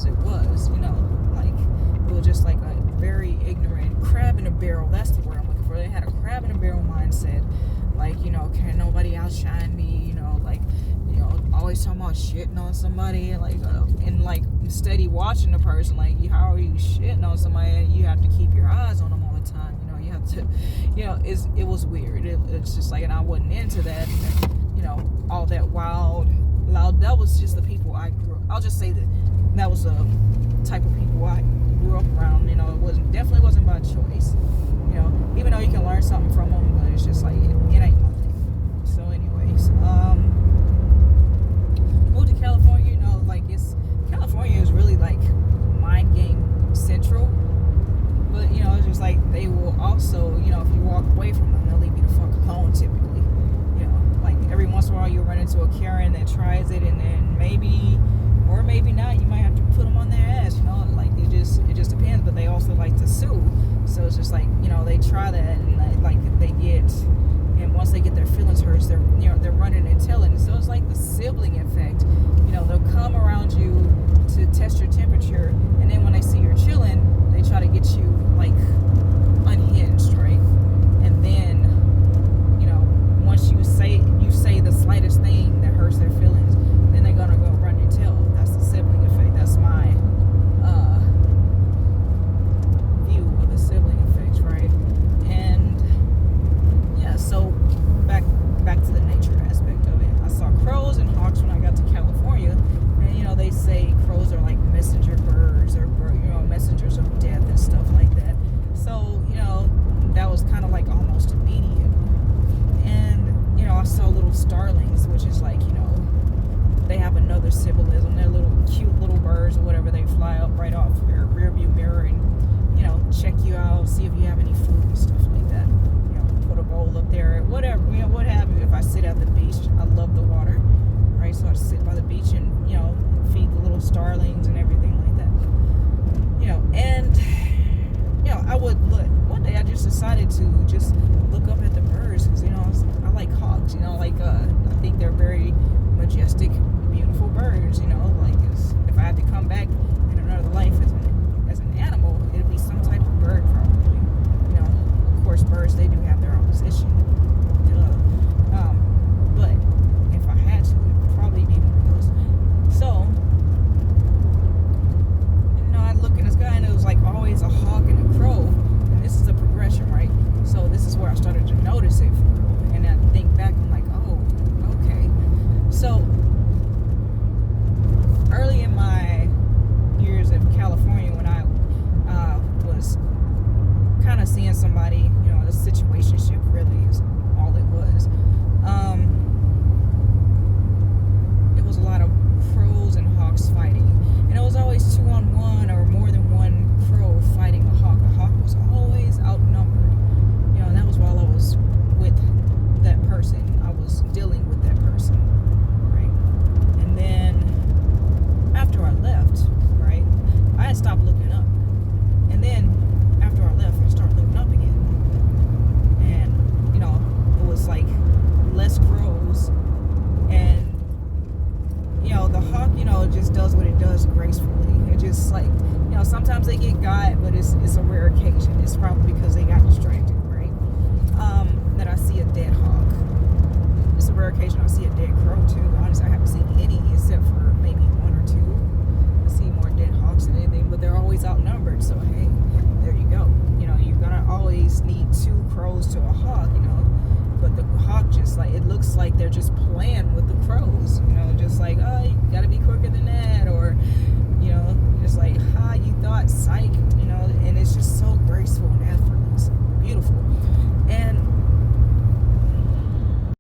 as it was, like it was just like a very ignorant crab in a barrel. That's the word I'm looking for. They had a crab in a barrel mindset, like, can nobody outshine me, like, always talking about shitting on somebody, like, and like steady watching the person, like, how are you shitting on somebody, and you have to keep your eyes on them all the time, you have to, it was weird. It's just like, and I wasn't into that, and, all that wild, loud. That was just the people I grew up. I'll just say that was the type of people I grew up around. It definitely wasn't by choice. Even though you can learn something from them, but it's just like it ain't my thing. So, anyways, moved to California. Like California is really like mind game central. But it's just like they will also, if you walk away from them, they'll leave you the fuck alone typically. Like every once in a while you'll run into a Karen that tries it, and then maybe or maybe not, you might have to put them on their ass, like it just depends. But they also like to sue, so it's just like, they try that, and like they get, and once they get their feelings hurt, they're running and telling. So it's like the sibling effect. They'll come around you to test your temperature, and then when they see you're chilling, they try to get you like unhinged, right? And then once you say the slightest thing that hurts their feelings, then they're gonna go run and tell. That's the sibling effect. That's my view of the sibling effect, right? And yeah, so back to the nature aspect of it. I saw crows and hawks when I got to California, and they say crows are like messenger birds, or messengers of death and stuff like that. So that was kind of like almost immediate. And I saw little starlings, which is like, they have another symbolism. They're little cute little birds or whatever. They fly up right off your rear view mirror and check you out, see if you have any food and stuff like that. Put a bowl up there, whatever, what have you. If I sit at the beach, I love the water, right? So I sit by the beach and feed the little starlings and everything like that. And I would look. One day I just decided to just look up at the birds, because I like hawks. I think they're very majestic, beautiful birds. Like if I had to come back in another life as an animal, it'd be some type of bird probably. Of course, birds, they do have their opposition. But if I had to, it'd probably be one of those. So I'd look in the sky, and it was like always a hawk and a crow. And this is a progression, right? So this is where I started to notice it for real. And I think back, I'm like, oh, okay. So early in my years in California, when I was kind of seeing somebody, the situationship really is all it was. It was a lot of crows and hawks fighting. And it was always 2-on-1 or more than one crow fighting a hawk. The hawk was always outnumbered. And that was while I was with that person. I was dealing with that person, right? And then after I left, right, I had stopped looking up. And then after I left, I started looking up again. And, it was like less crows. And the hawk, just does what it does gracefully. It just like, sometimes they get got, but it's a rare occasion. It's probably because they got distracted, right? That I see a dead hawk. It's a rare occasion I see a dead crow too. Honestly, I haven't seen any except for maybe one or two. I see more dead hawks than anything, but they're always outnumbered. So hey, there you go. You're gonna always need 2 crows to a hawk, But the hawk just like, it looks like they're just playing with the crows, just like, oh, you gotta be quicker than that, or